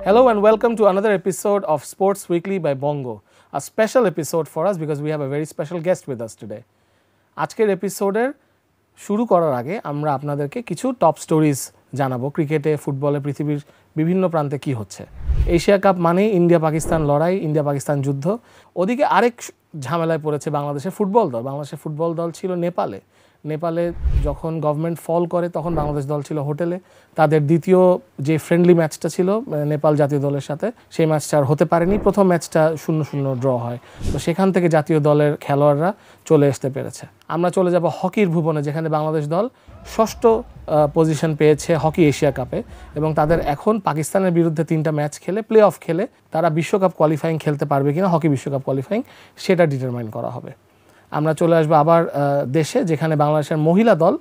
Hello and welcome to another episode of Sports Weekly by Bongo. A special episode for us because we have a very special guest with us today. আজকের এপিসোডের শুরু করার আগে আমরা আপনাদেরকে কিছু top stories জানাবো ক্রিকেটে, ফুটবলে, পৃথিবীর বিভিন্ন প্রান্তে কি হচ্ছে। এশিয়া কাপ মানে ইন্ডিয়া পাকিস্তান লড়াই, ইন্ডিয়া পাকিস্তান যুদ্ধ। ওদিকে আরেক ঝামেলায় পড়েছে বাংলাদেশের ফুটবল দল। বাংলাদেশের ফুটবল দল ছিল নেপালে যখন গভর্নমেন্ট ফল করে তখন বাংলাদেশ দল ছিল হোটেলে। তাদের দ্বিতীয় যে ফ্রেন্ডলি ম্যাচটা ছিল নেপাল জাতীয় দলের সাথে, সেই ম্যাচটা আর হতে পারেনি। প্রথম ম্যাচটা 0-0 ড্র হয়। তো সেখান থেকে জাতীয় দলের খেলোয়াড়রা চলে আসতে পেরেছে। আমরা চলে যাব হকির ভুবনে, যেখানে বাংলাদেশ দল ষষ্ঠ পজিশন পেয়েছে হকি এশিয়া কাপে এবং তাদের এখন পাকিস্তানের বিরুদ্ধে 3টা ম্যাচ খেলে প্লে অফ খেলে তারা বিশ্বকাপ কোয়ালিফাইং খেলতে পারবে কিনা, হকি বিশ্বকাপ কোয়ালিফাইং, সেটা ডিটারমাইন করা হবে। আমরা চলে আসবো আবার দেশে, যেখানে বাংলাদেশের মহিলা দল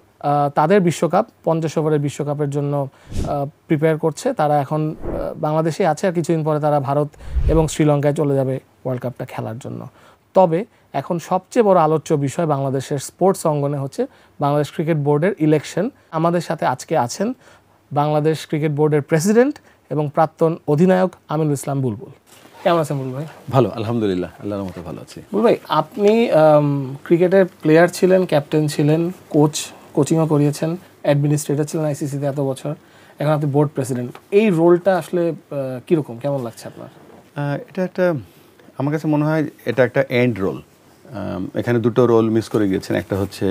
তাদের বিশ্বকাপ 50 ওভারের বিশ্বকাপের জন্য প্রিপেয়ার করছে। তারা এখন বাংলাদেশে আছে, আর কিছুদিন পরে তারা ভারত এবং শ্রীলঙ্কায় চলে যাবে ওয়ার্ল্ড কাপটা খেলার জন্য। তবে এখন সবচেয়ে বড় আলোচ্য বিষয় বাংলাদেশের স্পোর্টস অঙ্গনে হচ্ছে বাংলাদেশ ক্রিকেট বোর্ডের ইলেকশন। আমাদের সাথে আজকে আছেন বাংলাদেশ ক্রিকেট বোর্ডের প্রেসিডেন্ট এবং প্রাক্তন অধিনায়ক আমিনুল ইসলাম বুলবুল। কেমন আছেন বুলবুল ভাই? ভালো, আলহামদুলিল্লাহ, আল্লাহর মতো ভালো আছি। বুলবুল ভাই, আপনি ক্রিকেটের প্লেয়ার ছিলেন, ক্যাপ্টেন ছিলেন, কোচিংও করিয়েছেন, অ্যাডমিনিস্ট্রেটর ছিলেন আইসিসিতে এত বছর, এখন আপনি বোর্ড প্রেসিডেন্ট। এই রোলটা আসলে কীরকম, কেমন লাগছে আপনার? এটা আমার কাছে মনে হয় এটা একটা এন্ড রোল। এখানে দুটো রোল মিস করে গিয়েছেন। একটা হচ্ছে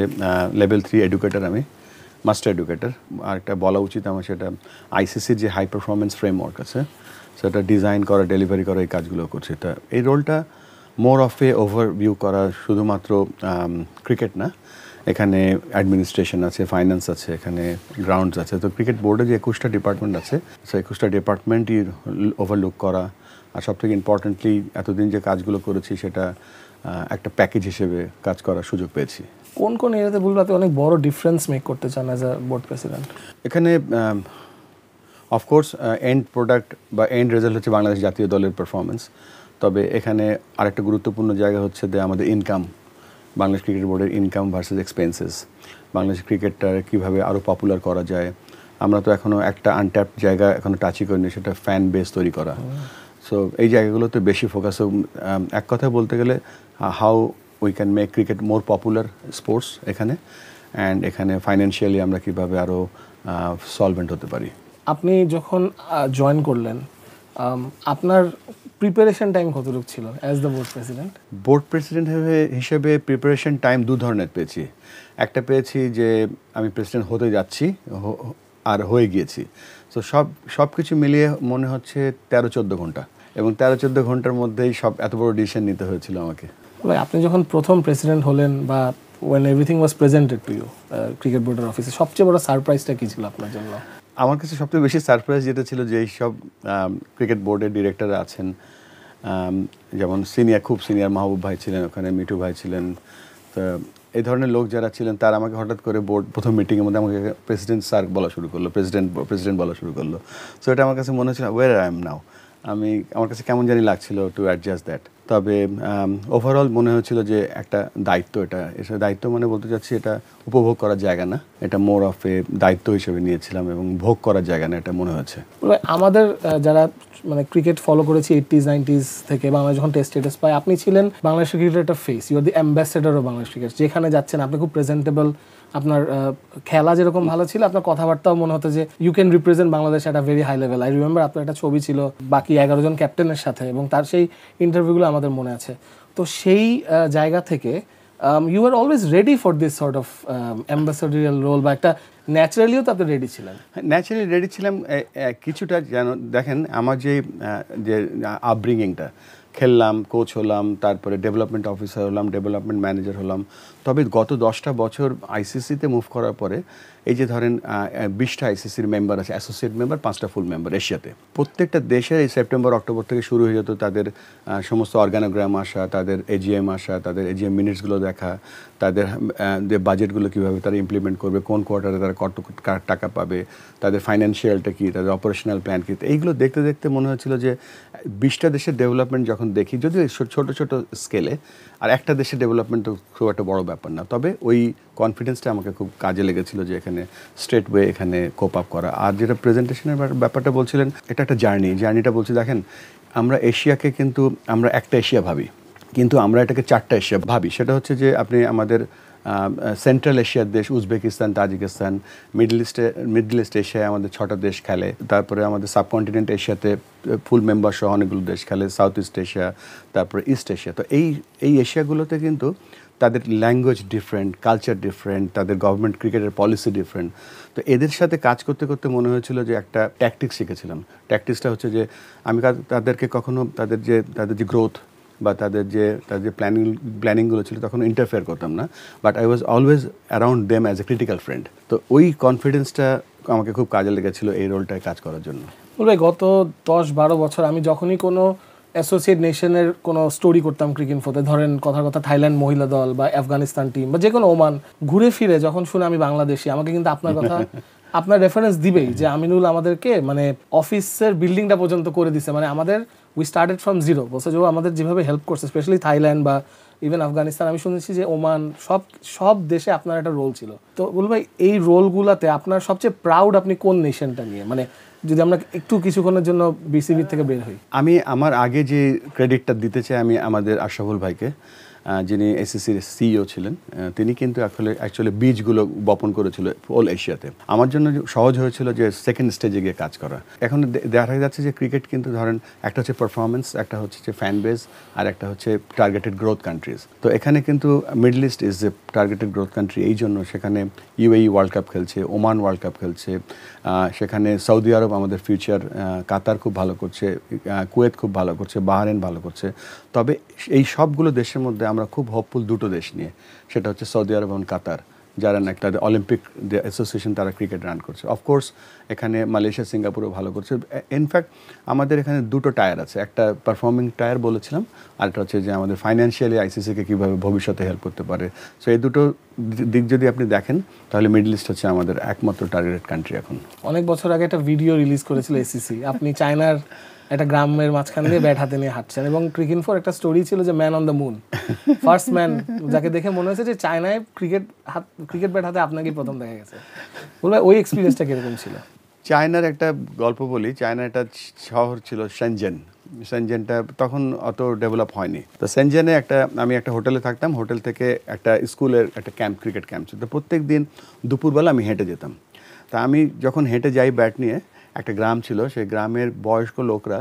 লেভেল 3 এডুকেটর, আমি মাস্টার এডুকেটর। আর একটা বলা উচিত আমার সেটা আইসিসির যে হাই পারফরমেন্স ফ্রেমওয়ার্ক আছে সেটা ডিজাইন করা, ডেলিভারি করা, এই কাজগুলো করছে। তা এই রোলটা মোর অফ এ ওভারভিউ করা, শুধুমাত্র ক্রিকেট না, এখানে অ্যাডমিনিস্ট্রেশন আছে, ফাইন্যান্স আছে, এখানে গ্রাউন্ডস আছে। তো ক্রিকেট বোর্ডে যে 21টা ডিপার্টমেন্ট আছে, সেই 21টা ডিপার্টমেন্টই ওভারলুক করা। আর সবথেকে ইম্পর্টেন্টলি এতদিন যে কাজগুলো করেছি সেটা একটা প্যাকেজ হিসেবে কাজ করার সুযোগ পেয়েছি। কোন কোন এরিয়াতে বলবো আপনি অনেক বড় ডিফারেন্স মেক করতে চান অ্যাজ আ বোর্ড প্রেসিডেন্ট? এখানে অফকোর্স এন্ড প্রোডাক্ট বা এন্ড রেজাল্ট হচ্ছে বাংলাদেশ জাতীয় দলের পারফরমেন্স। তবে এখানে আরেকটা গুরুত্বপূর্ণ জায়গা হচ্ছে যে আমাদের ইনকাম, বাংলাদেশ ক্রিকেট বোর্ডের ইনকাম ভার্সেস এক্সপেন্সেস, বাংলাদেশ ক্রিকেটটা কীভাবে আরও পপুলার করা যায়। আমরা তো এখনও একটা আনট্যাপড জায়গা এখনও টাচই করিনি, সেটা ফ্যান বেস তৈরি করা। সো এই জায়গাগুলোতে বেশি ফোকাস। এক কথা বলতে গেলে how we can make cricket more popular sports এখানে, অ্যান্ড এখানে ফাইন্যান্সিয়ালি আমরা কীভাবে আরও সলভেন্ট হতে পারি। আপনি যখন জয়েন করলেন, আপনার প্রিপারেশন টাইম কতটুকু ছিল as the board president? Board president হিসেবে প্রিপারেশন টাইম দু ধরনের পেয়েছি। একটা পেয়েছি যে আমি প্রেসিডেন্ট হতে যাচ্ছি আর হয়ে গিয়েছি। তো সব কিছু মিলিয়ে মনে হচ্ছে 13-14 ঘন্টা, এবং 13-14 ঘন্টার মধ্যেই এত বড় ডিসিশন নিতে হয়েছিল আমাকে। আপনি যখন প্রথম প্রেসিডেন্ট হলেন বা when everything was presented to you cricket বোর্ডের অফিসে, সবচেয়ে বড় সারপ্রাইজটা কী ছিল আপনার জন্য? আমার কাছে সবচেয়ে বেশি সারপ্রাইজ যেটা ছিল যে এই সব ক্রিকেট বোর্ডের ডিরেক্টর আছেন, যেমন খুব সিনিয়র মাহবুব ভাই ছিলেন ওখানে, মিঠু ভাই ছিলেন। তো এই ধরনের লোক যারা ছিলেন তারা আমাকে হঠাৎ করে বোর্ড প্রথম মিটিংয়ের মধ্যে আমাকে প্রেসিডেন্ট স্যার বলা শুরু করলো, প্রেসিডেন্ট বলা শুরু করলো। সো এটা আমার কাছে মনে হচ্ছিল ওয়ার আই এম নাও। আমার কাছে কেমন জানি লাগছিল টু অ্যাডজাস্ট দ্যাট। তবে ওভারঅল মনে হচ্ছিল যে একটা দায়িত্ব, এটা দায়িত্ব মানে বলতে চাচ্ছি এটা উপভোগ করার জায়গা না, এটা মোর অফ এ দায়িত্ব হিসেবে নিয়েছিলাম এবং ভোগ করার জায়গা না, এটা মনে হচ্ছে। আমাদের যারা মানে ক্রিকেট ফলো করেছি 80s 90s থেকে, বাংলাদেশ যখন টেস্ট স্ট্যাটাস পায়, আপনি ছিলেন বাংলাদেশ ক্রিকেটের একটা face, you are the ambassador of Bangladesh cricket. যেখানে যাচ্ছেন আপনি খুব প্রেজেন্টেবল, আপনার খেলা যেরকম ভালো ছিল, আপনার কথাবার্তাও মনে হতো যে you can represent Bangladesh at a very high level. I remember আপনার একটা ছবি ছিল বাকি 11 জন ক্যাপ্টেনের সাথে, এবং তার সেই ইন্টারভিউগুলো আমাদের মনে আছে। তো সেই জায়গা থেকে you are always ready for this sort of ambassadorial role, বা একটা ন্যাচারালিও তো আপনি রেডি ছিলেন? ন্যাচারালি রেডি ছিলাম কিছুটা। যেন দেখেন আমার যে আপব্রিঙ্গিংটা, খেললাম, কোচ হলাম, তারপরে ডেভেলপমেন্ট অফিসার হলাম, ডেভেলপমেন্ট ম্যানেজার হলাম। তবে গত 10টা বছর আইসিসিতে মুভ করার পরে এই যে ধরেন 20টা আইসিসির মেম্বার আছে, অ্যাসোসিয়েট মেম্বার, 5টা ফুল মেম্বার এশিয়াতে। প্রত্যেকটা দেশে এই সেপ্টেম্বর অক্টোবর থেকে শুরু হয়ে যেত তাদের সমস্ত অর্গানোগ্রাম আসা, তাদের এজিএম আসা, তাদের এজিএম মিনিটসগুলো দেখা, তাদের যে বাজেটগুলো কীভাবে তারা ইমপ্লিমেন্ট করবে, কোন কোয়ার্টারে তারা কত টাকা পাবে, তাদের ফাইন্যান্সিয়ালটা কী, তাদের অপারেশনাল প্ল্যান কী। এইগুলো দেখতে দেখতে মনে হচ্ছিল যে 20টা দেশের ডেভেলপমেন্ট যখন যখন দেখি যদিও ছোট ছোট স্কেলে, আর একটা দেশের ডেভেলপমেন্ট তো খুব একটা বড় ব্যাপার না, তবে ওই কনফিডেন্সটা আমাকে খুব কাজে লেগেছিল যে এখানে স্ট্রেট ওয়ে এখানে কোপ আপ করা। আর যেটা প্রেজেন্টেশনের ব্যাপারটা বলছিলেন, এটা একটা জার্নিটা বলছি। দেখেন, আমরা এশিয়াকে কিন্তু আমরা একটা এশিয়া ভাবি, কিন্তু আমরা এটাকে 4টা এশিয়া ভাবি। সেটা হচ্ছে যে আপনি আমাদের সেন্ট্রাল এশিয়ার দেশ উজবেকিস্তান, তাজিকিস্তান, মিডল ইস্ট এশিয়ায় আমাদের 6টা দেশ খেলে, তারপরে আমাদের সাবকন্টিনেন্ট এশিয়াতে ফুল মেম্বার সহ অনেকগুলো দেশ খেলে, সাউথ ইস্ট এশিয়া, তারপরে ইস্ট এশিয়া। তো এই এশিয়াগুলোতে কিন্তু তাদের ল্যাঙ্গুয়েজ ডিফারেন্ট, কালচার ডিফারেন্ট, তাদের গভর্নমেন্ট ক্রিকেটের পলিসি ডিফারেন্ট। তো এদের সাথে কাজ করতে করতে মনে হয়েছিল যে একটা ট্যাকটিক্স শিখেছিলাম। ট্যাকটিক্সটা হচ্ছে যে আমি তাদেরকে কখনো তাদের যে গ্রোথ বা তাদের যে প্ল্যানিংগুলো ছিল তখন ইন্টারফেয়ার করতাম না, but I was always around them as a critical friend. তো ওই কনফিডেন্সটা আমাকে খুব কাজে লেগেছিল এই রোলটায় কাজ করার জন্য। ভাই গত 10-12 বছর আমি যখনই কোনো অ্যাসোসিয়েট নেশনের কোনো স্টোরি করতাম ক্রিকইনফোতে, ধরেন কথা থাইল্যান্ড মহিলা দল বা আফগানিস্তান টিম বা যে কোনো ওমান, ঘুরে ফিরে যখন শুনে আমি বাংলাদেশি, আমাকে কিন্তু আপনার কথা আপনার রেফারেন্স দিবেই যে আমিনুল আমাদেরকে মানে অফিসের বিল্ডিংটা পর্যন্ত করে দিছে, মানে আমাদের উই স্টার্টেড ফ্রম জিরো। বলছে যে আমাদের যেভাবে হেল্প করছে, স্পেশালি থাইল্যান্ড বা ইভেন আফগানিস্তান, আমি শুনেছি যে ওমান, সব দেশে আপনার একটা রোল ছিল। তো বল ভাই, এই রোলগুলাতে আপনার সবচেয়ে প্রাউড আপনি কোন নেশনটা নিয়ে, মানে যদি আমরা একটু কিছুক্ষণের জন্য বিসিবি থেকে বের হই? আমি আমার আগে যে ক্রেডিটটা দিতে চাই আমি আমাদের আশরাফুল ভাইকে, যিনি এসএসসির সিইও ছিলেন। তিনি কিন্তু অ্যাকচুয়ালি বীজগুলো বপন করেছিল অল এশিয়াতে। আমার জন্য সহজ হয়েছিল যে সেকেন্ড স্টেজে গিয়ে কাজ করা। এখন দেখা যাচ্ছে যে ক্রিকেট কিন্তু ধরেন একটা হচ্ছে পারফরমেন্স, একটা হচ্ছে যে ফ্যান বেস, আর একটা হচ্ছে টার্গেটেড গ্রোথ কান্ট্রিজ। তো এখানে কিন্তু middle east is a targeted growth country, এই জন্য সেখানে ইউএই ওয়ার্ল্ড কাপ খেলছে, ওমান ওয়ার্ল্ড কাপ খেলছে, সেখানে সৌদি আরব আমাদের ফিউচার, কাতার খুব ভালো করছে, কুয়েত খুব ভালো করছে, বাহরেন ভালো করছে। তবে এই সবগুলো দেশের মধ্যে আমরা খুব হোপফুল দুটো দেশ নিয়ে, সেটা হচ্ছে সৌদি আরব এবং কাতার, যারা নাকি তাদের অলিম্পিক অ্যাসোসিয়েশন তারা ক্রিকেট রান করছে। অফকোর্স এখানে মালয়েশিয়া, সিঙ্গাপুরও ভালো করছে। ইনফ্যাক্ট আমাদের এখানে দুটো টায়ার আছে, একটা পারফর্মিং টায়ার বলেছিলাম, আরেকটা হচ্ছে যে আমাদের ফাইন্যান্সিয়ালি আইসিসিকে কীভাবে ভবিষ্যতে হেল্প করতে পারে। সো এই দুটো দিক যদি আপনি দেখেন তাহলে মিডল ইস্ট হচ্ছে আমাদের একমাত্র টার্গেটেড কান্ট্রি এখন। অনেক বছর আগে একটা ভিডিও রিলিজ করেছিল এসিসি, আপনি চায়নার একটা গ্রামের মাঝখান দিয়ে ব্যাট হাতে নিয়ে হাঁটছেন, এবং ক্রিকইনফোর একটা স্টোরি ছিল যে man on the moon, first man, যাকে দেখে মনে হয়েছে যে চায়নায় ক্রিকেট ব্যাট হাতে আপনাকেই প্রথম দেখা গেছে। বলবে ওই এক্সপিরিয়েন্সটা কিরকম ছিল? চায়নার একটা গল্প বলি। চায়নার একটা শহর ছিল সেনজেনটা তখন অত ডেভেলপ হয়নি। তো সেনজেনে আমি একটা হোটেলে থাকতাম, হোটেল থেকে একটা স্কুলের একটা ক্রিকেট ক্যাম্প ছিল। তো প্রত্যেক দিন দুপুরবেলা আমি হেঁটে যেতাম। তা আমি যখন হেঁটে যাই ব্যাট নিয়ে, একটা গ্রাম ছিল, সেই গ্রামের বয়স্ক লোকরা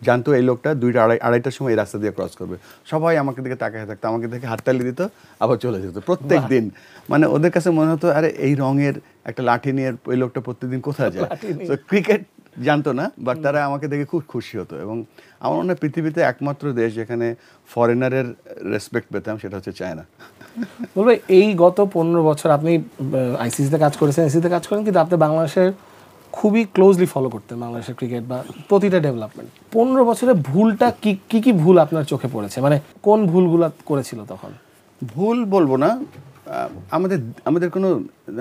জানতো এই লোকটা 2টা-2:30টার সময় এই রাস্তা দিয়ে ক্রস করবে। সবাই আমাকে দিকে তাকিয়ে থাকতো, আমাকে দেখে হাততালি দিত, আবার চলে যেত প্রত্যেক দিন। মানে ওদের কাছে মনে হতো আরে এই রঙের একটা লাঠি নিয়ে ওই লোকটা প্রত্যেকদিন কোথায় যায়। তো ক্রিকেট জানতো না, বাট তারা আমাকে দেখে খুব খুশি হতো। এবং আমার মনে হয় পৃথিবীতে একমাত্র দেশ যেখানে ফরেনারের রেসপেক্ট পেতাম সেটা হচ্ছে চায়না। বলবে এই গত 15 বছর আপনি আইসিসিতে কাজ করেছেন, এসিসিতে কাজ করেন, কিন্তু আপনি বাংলাদেশের খুবই ক্লোজলি ফলো করতেন বাংলাদেশের ক্রিকেট বা প্রতিটা ডেভেলপমেন্ট। 15 বছরে ভুলটা কি ভুল আপনার চোখে পড়েছে, মানে কোন ভুলগুলো করেছিল তখন? ভুল বলবো না, আমাদের কোনো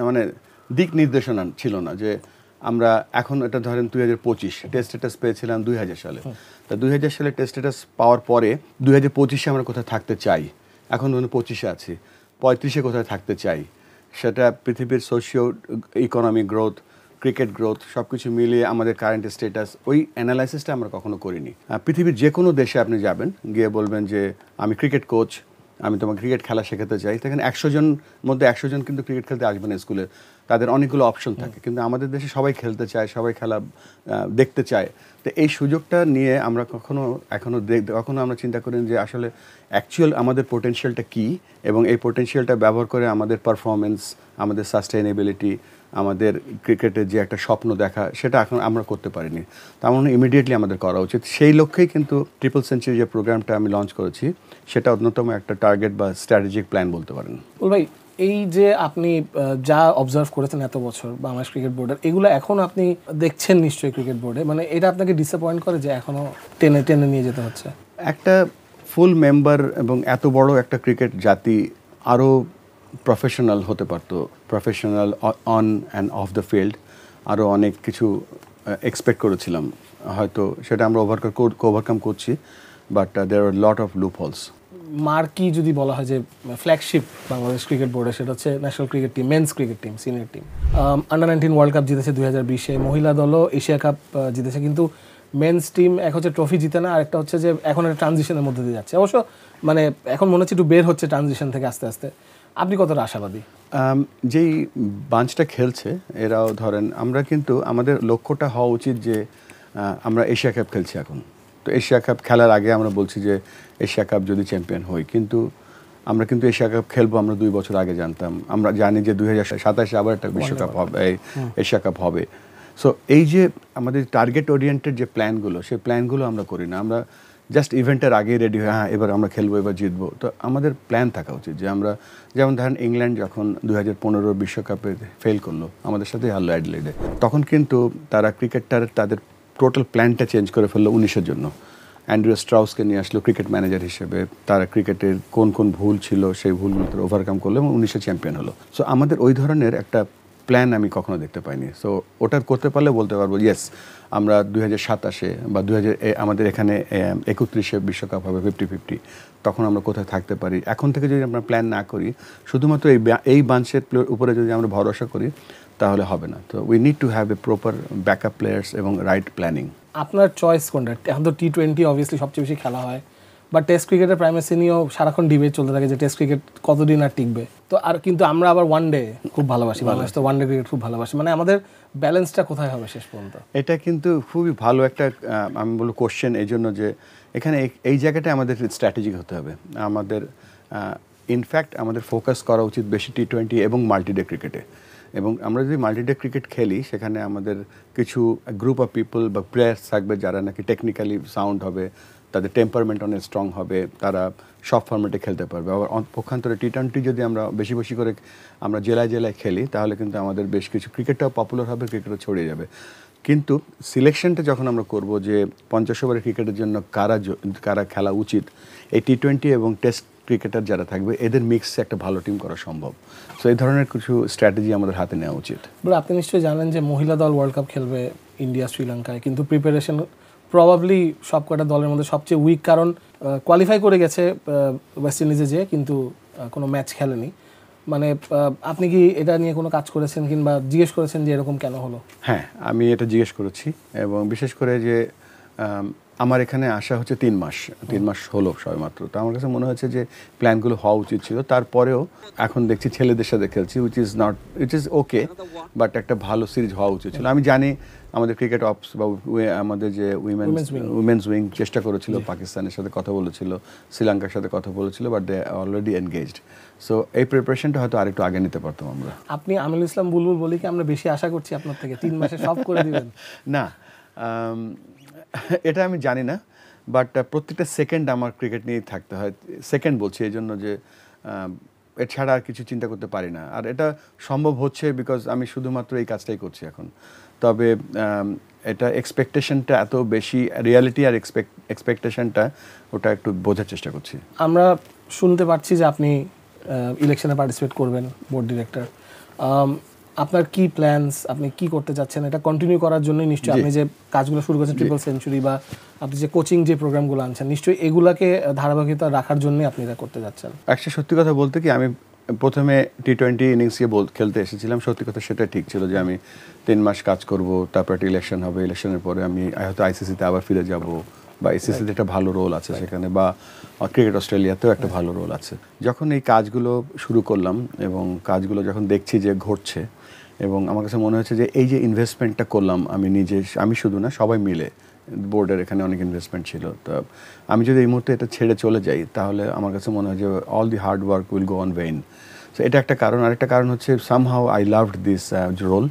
মানে দিক নির্দেশনা ছিল না যে আমরা এখন এটা ধরেন 2025 টেস্ট স্ট্যাটাস পেয়েছিলাম 2000 সালে। তা 2000 সালে টেস্ট স্ট্যাটাস পাওয়ার পরে 2025-এ আমরা কোথায় থাকতে চাই, এখন 25-এ আছি, 35-এ কোথায় থাকতে চাই, সেটা পৃথিবীর socio economic growth, cricket growth সব কিছু মিলিয়ে আমাদের কারেন্ট স্ট্যাটাস, ওই অ্যানালাইসিসটা আমরা কখনো করিনি। পৃথিবীর যে কোনো দেশে আপনি যাবেন, গিয়ে বলবেন যে আমি ক্রিকেট কোচ, আমি তোমাকে ক্রিকেট খেলা শেখাতে চাই, সেখানে 100 জন মধ্যে 100 জন কিন্তু ক্রিকেট খেলতে আসবে না স্কুলে, তাদের অনেকগুলো অপশন থাকে। কিন্তু আমাদের দেশে সবাই খেলতে চায়, সবাই খেলা দেখতে চায়। তো এই সুযোগটা নিয়ে আমরা কখনো আমরা চিন্তা করি যে আসলে অ্যাকচুয়াল আমাদের পোটেনশিয়ালটা কী, এবং এই পোটেনশিয়ালটা ব্যবহার করে আমাদের পারফরমেন্স, আমাদের সাস্টেইনেবিলিটি, আমাদের ক্রিকেটের যে একটা স্বপ্ন দেখা, সেটা এখন আমরা করতে পারিনি। তার মানে ইমিডিয়েটলি আমাদের করা উচিত। সেই লক্ষ্যেই কিন্তু ট্রিপল সেঞ্চুরি যে প্রোগ্রামটা আমি লঞ্চ করেছি, সেটা অন্যতম একটা টার্গেট বা স্ট্র্যাটেজিক প্ল্যান বলতে পারেন। ভাই এই যে আপনি যা অবজার্ভ করেছেন এত বছর বাংলাদেশ ক্রিকেট বোর্ডের, এগুলো এখন আপনি দেখছেন নিশ্চয়ই ক্রিকেট বোর্ডে, মানে এটা আপনাকে ডিসঅ্যাপয়েন্ট করে যে এখনো টেনে নিয়ে যেতে হচ্ছে? একটা ফুল মেম্বার এবং এত বড় একটা ক্রিকেট জাতি আরও প্রফেশনাল হতে পারতো, professional on and of the field, আরও অনেক কিছু এক্সপেক্ট করেছিলাম, হয়তো সেটা আমরা ওভারকাম করছি। But there are lot of loopholes. Marquee যদি বলা হয় যে ফ্ল্যাগশিপ বাংলাদেশ ক্রিকেট বোর্ডে, সেটা হচ্ছে national cricket team, men's cricket team, senior team. Under nineteen world cup জিতেছে 2020-এ, মহিলা দলও এশিয়া কাপ জিতেছে, কিন্তু মেন্স টিম এক হচ্ছে ট্রফি জিতে না, আরেকটা হচ্ছে যে এখন একটা ট্রানজিশনের মধ্যে দিয়ে যাচ্ছে। অবশ্য মানে এখন মনে হচ্ছে একটু বের হচ্ছে ট্রানজিশন থেকে আস্তে আস্তে। আপনি কতটা আশাবাদী? যেই বাঞ্চটা খেলছে এরাও ধরেন, আমরা কিন্তু আমাদের লক্ষ্যটা হওয়া উচিত যে আমরা এশিয়া কাপ খেলছি এখন, তো এশিয়া কাপ খেলার আগে আমরা বলছি যে এশিয়া কাপ যদি চ্যাম্পিয়ন হই, কিন্তু আমরা কিন্তু এশিয়া কাপ খেলবো আমরা 2 বছর আগে জানতাম। আমরা জানি যে 2027-এ আবার একটা বিশ্বকাপ হবে, এশিয়া কাপ হবে। সো এই যে আমাদের টার্গেট ওরিয়েন্টেড যে প্ল্যানগুলো, সেই প্ল্যানগুলো আমরা করি না। আমরা জাস্ট ইভেন্টের আগেই রেডি হয়ে হ্যাঁ এবার আমরা খেলবো, এবার জিতবো। তো আমাদের প্ল্যান থাকা উচিত যে আমরা, যেমন ধরেন ইংল্যান্ড যখন 2015 বিশ্বকাপে ফেল করলো, আমাদের সাথে হারলো অ্যাডিলেডে, তখন কিন্তু তারা ক্রিকেটটার তাদের টোটাল প্ল্যানটা চেঞ্জ করে ফেললো 19-এর জন্য। অ্যান্ড্রিউ স্ট্রাউসকে নিয়ে আসলো ক্রিকেট ম্যানেজার হিসেবে, তারা ক্রিকেটের কোন কোন ভুল ছিল সেই ভুলগুলো তারা ওভারকাম করলো এবং 19-এ চ্যাম্পিয়ন হলো। সো আমাদের ওই ধরনের একটা প্ল্যান আমি কখনো দেখতে পাইনি। সো ওটা করতে পারলে বলতে পারবো ইয়েস আমরা 2027-এ বা আমাদের এখানে 31-এ বিশ্বকাপ হবে 50-50, তখন আমরা কোথায় থাকতে পারি। এখন থেকে যদি আমরা প্ল্যান না করি, শুধুমাত্র এই বাঞ্চের উপরে যদি আমরা ভরসা করি, তাহলে হবে না। তো we need to have a proper backup players এবং রাইট প্ল্যানিং। আপনার চয়েস কোনটা? এখন তো টি-20 অবভিয়াসলি সবচেয়ে বেশি খেলা হয়, বা টেস্ট ক্রিকেটের প্রাইমেসি নিয়েও সারাক্ষণ ডিবেট চলতে থাকে যে টেস্ট ক্রিকেট কতদিন আর টিকবে। তো আর কিন্তু আমরা আবার ওয়ান ডে খুব ভালোবাসি, বাংলাদেশ তো ওয়ান ডে ক্রিকেট খুব ভালোবাসি। মানে আমাদের ব্যালেন্সটা কোথায় হবে শেষ পর্যন্ত? এটা কিন্তু খুবই ভালো একটা আমি বলবো কোশ্চেন, এই জন্য যে এখানে এই জায়গাটায় আমাদের স্ট্র্যাটেজিক হতে হবে। আমাদের ইনফ্যাক্ট আমাদের ফোকাস করা উচিত বেশি টি-20 এবং মাল্টিডে ক্রিকেটে। এবং আমরা যদি মাল্টিডে ক্রিকেট খেলি, সেখানে আমাদের কিছু গ্রুপ অফ পিপল বা প্লেয়ার্স থাকবে যারা নাকি টেকনিক্যালি সাউন্ড হবে, তাদের টেম্পারমেন্ট অনেক স্ট্রং হবে, তারা সব ফর্মেটে খেলতে পারবে। আবার পক্ষান্তরে টি-20 যদি আমরা বেশি বেশি করে আমরা জেলায় জেলায় খেলি, তাহলে কিন্তু আমাদের বেশ কিছু ক্রিকেটটাও পপুলার হবে, ক্রিকেটও ছড়িয়ে যাবে। কিন্তু সিলেকশনটা যখন আমরা করব যে 50 ওভারের ক্রিকেটের জন্য কারা খেলা উচিত, এই টি-20 এবং টেস্ট ক্রিকেটার যারা থাকবে এদের মিক্সে একটা ভালো টিম করা সম্ভব। সো এই ধরনের কিছু স্ট্র্যাটেজি আমাদের হাতে নেওয়া উচিত। বলে আপনি নিশ্চয়ই জানেন যে মহিলা দল ওয়ার্ল্ড কাপ খেলবে ইন্ডিয়া শ্রীলঙ্কায়, কিন্তু প্রিপারেশন প্রবাবলি সব কটা দলের মধ্যে সবচেয়ে উইক, কারণ কোয়ালিফাই করে গেছে ওয়েস্ট ইন্ডিজে যেয়ে, কিন্তু কোনো ম্যাচ খেলেনি। মানে আপনি কি এটা নিয়ে কোনো কাজ করেছেন কিংবা জিজ্ঞেস করেছেন যে এরকম কেন হলো? হ্যাঁ, আমি এটা জিজ্ঞেস করেছি, এবং বিশেষ করে যে আমার এখানে আসা হচ্ছে 3 মাস হলো সবেমাত্র। তো আমার কাছে মনে হচ্ছে যে প্ল্যানগুলো হওয়া উচিত ছিল। তারপরেও এখন দেখছি ছেলেদের সাথে খেলছি, উইচ ইজ ওকে, বাট একটা ভালো সিরিজ হওয়া উচিত ছিল। আমি জানি আমাদের ক্রিকেট অপস বা আমাদের যে উইমেন্স উইং চেষ্টা করেছিল, পাকিস্তানের সাথে কথা বলেছিল, শ্রীলঙ্কার সাথে কথা বলেছিল, but they already engaged. So এই প্রিপারেশনটা হয়তো আরেকটু আগে নিতে পারতাম আমরা। আপনি আমিনুল ইসলাম বুলবুল বলি কি আমরা বেশি আশা করছি আপনার থেকে 3 মাসে সব করে দিবেন? না, এটা আমি জানি না, বাট প্রত্যেকটা সেকেন্ড আমার ক্রিকেট নিয়েই থাকতে হয়। সেকেন্ড বলছি এই জন্য যে এছাড়া আর কিছু চিন্তা করতে পারি না। আর এটা সম্ভব হচ্ছে বিকজ আমি শুধুমাত্র এই কাজটাই করছি এখন। তবে এটা এক্সপেকটেশনটা এত বেশি, রিয়ালিটি আর এক্সপেকটেশনটা ওটা একটু বোঝার চেষ্টা করছি। আমরা শুনতে পাচ্ছি যে আপনি ইলেকশনে পার্টিসিপেট করবেন, বোর্ড ডিরেক্টর। আপনার কি প্ল্যানস, আপনি কি করতে চাচ্ছেন? এটা কন্টিনিউ করার জন্যই নিশ্চয়ই আপনি যে কাজগুলো শুরু করেছেন, ট্রিপল সেঞ্চুরি বা আপনি যে কোচিং যে প্রোগ্রামগুলো আনছেন, নিশ্চয়ই এগুলাকে ধারাবাহিকতা রাখার জন্যই আপনি এটা করতে যাচ্ছেন। অ্যাকচুয়ালি সত্যি কথা বলতে কি, আমি প্রথমে টি-20 ইনিংসে খেলতে এসেছিলাম। সত্যি কথা সেটা ঠিক ছিল যে আমি 3 মাস কাজ করব, তারপর একটা ইলেকশন হবে, ইলেকশনের পরে আমি হয়তো আইসিসিতে আবার ফিরে যাব, বা আইসিসিতে একটা ভালো রোল আছে সেখানে, বা ক্রিকেট অস্ট্রেলিয়াতেও একটা ভালো রোল আছে। যখন এই কাজগুলো শুরু করলাম এবং কাজগুলো যখন দেখছি যে ঘটছে, এবং আমার কাছে মনে হচ্ছে যে এই যে ইনভেস্টমেন্টটা করলাম আমি শুধু না, সবাই মিলে, বোর্ডের এখানে অনেক ইনভেস্টমেন্ট ছিল, তো আমি যদি এই মুহূর্তে এটা ছেড়ে চলে যাই, তাহলে আমার কাছে মনে হয় যে all the hard work will go on vain. So এটা একটা কারণ। আরেকটা কারণ হচ্ছে somehow I loved this role,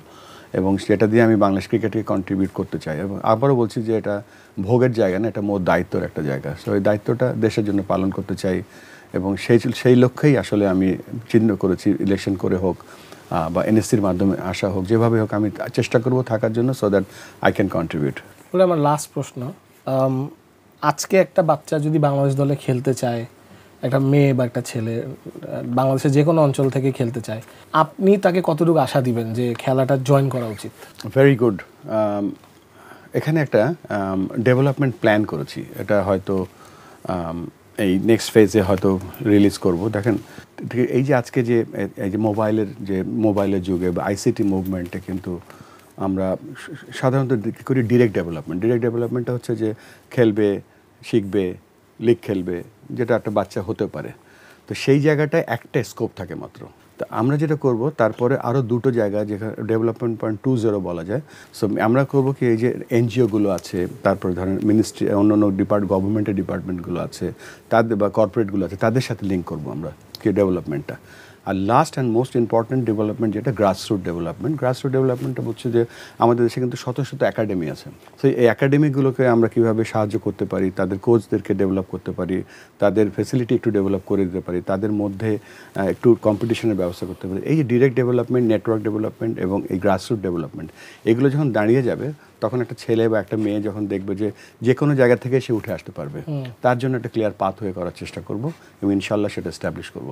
এবং সেটা দিয়ে আমি বাংলাদেশ ক্রিকেটকে কন্ট্রিবিউট করতে চাই। এবং আবারও বলছি যে এটা ভোগের জায়গা না, এটা মোর দায়িত্বের একটা জায়গা। সো এই দায়িত্বটা দেশের জন্য পালন করতে চাই, এবং সেই লক্ষ্যেই আসলে আমি চিহ্ন করেছি, ইলেকশন করে হোক বা এনএসসির মাধ্যমে আসা হোক, যেভাবে হোক আমি চেষ্টা করব থাকার জন্য, so that I can contribute. বলে আমার লাস্ট প্রশ্ন, আজকে একটা বাচ্চা যদি বাংলাদেশ দলে খেলতে চায়, একটা মেয়ে বা একটা ছেলে বাংলাদেশের যে কোনো অঞ্চল থেকে খেলতে চায়, আপনি তাকে কতটুকু আশা দিবেন যে খেলাটা জয়েন করা উচিত? Very good. এখানে একটা ডেভেলপমেন্ট প্ল্যান করেছি। এটা হয়তো এই নেক্সট ফেজে হয়তো রিলিজ করব। দেখেন এই যে আজকে যে এই যে মোবাইলের যুগে বা আইসিটি মুভমেন্টে কিন্তু আমরা সাধারণত করি ডিরেক্ট ডেভেলপমেন্টটা হচ্ছে যে খেলবে, শিখবে, লিগ খেলবে, যেটা একটা বাচ্চা হতে পারে। তো সেই জায়গাটায় একটা স্কোপ থাকে মাত্র। তো আমরা যেটা করব তারপরে আরও দুটো জায়গা যেখানে ডেভেলপমেন্ট 2.0 বলা যায়। সো আমরা করব কি এই যে এনজিওগুলো আছে, তারপরে ধরেন মিনিস্ট্রি, অন্যান্য গভর্নমেন্টের ডিপার্টমেন্টগুলো আছে, তাদের বা কর্পোরেটগুলো আছে, তাদের সাথে লিঙ্ক করব আমরা কি ডেভেলপমেন্টটা। আর last and most important development যেটা গ্রাসরুট ডেভেলপমেন্টটা হচ্ছে যে আমাদের দেশে কিন্তু শত শত একাডেমি আছে। তো এই একাডেমিগুলোকে আমরা কীভাবে সাহায্য করতে পারি, তাদের কোচদেরকে ডেভেলপ করতে পারি, তাদের ফেসিলিটি একটু ডেভেলপ করে দিতে পারি, তাদের মধ্যে একটু কম্পিটিশনের ব্যবস্থা করতে পারি। এই যে ডিরেক্ট ডেভেলপমেন্ট, নেটওয়ার্ক ডেভেলপমেন্ট এবং এই গ্রাসরুট ডেভেলপমেন্ট, এগুলো যখন দাঁড়িয়ে যাবে তখন একটা ছেলে বা একটা মেয়ে যখন দেখবে যে কোনো জায়গা থেকে সে উঠে আসতে পারবে, তার জন্য একটা ক্লিয়ার পাথ হয়ে করার চেষ্টা করব এবং ইনশাল্লাহ সেটা এস্টাবলিশ করব।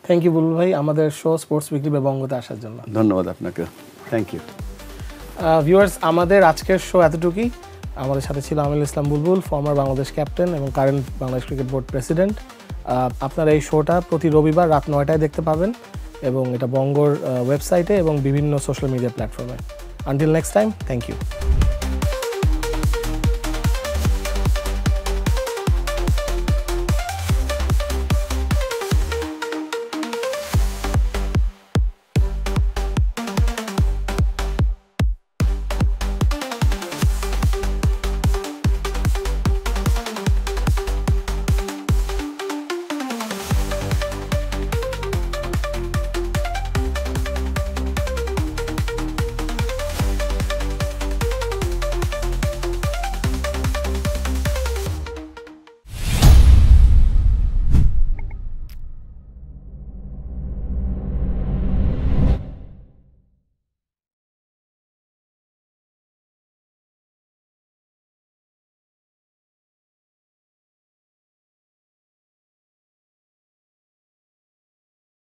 থ্যাংক ইউ বুলবুল ভাই আমাদের শো স্পোর্টস উইকলি বাই বঙ্গতে আসার জন্য। ধন্যবাদ আপনাকে, থ্যাংক ইউ। ভিউয়ার্স, আমাদের আজকের শো এতটুকুই। আমাদের সাথে ছিল আমিনুল ইসলাম বুলবুল, ফর্মার বাংলাদেশ ক্যাপ্টেন এবং current Bangladesh cricket board president. আপনারা এই শোটা প্রতি রবিবার রাত 9টায় দেখতে পাবেন এবং এটা বঙ্গর ওয়েবসাইটে এবং বিভিন্ন সোশ্যাল মিডিয়া প্ল্যাটফর্মে। Until next time, thank you.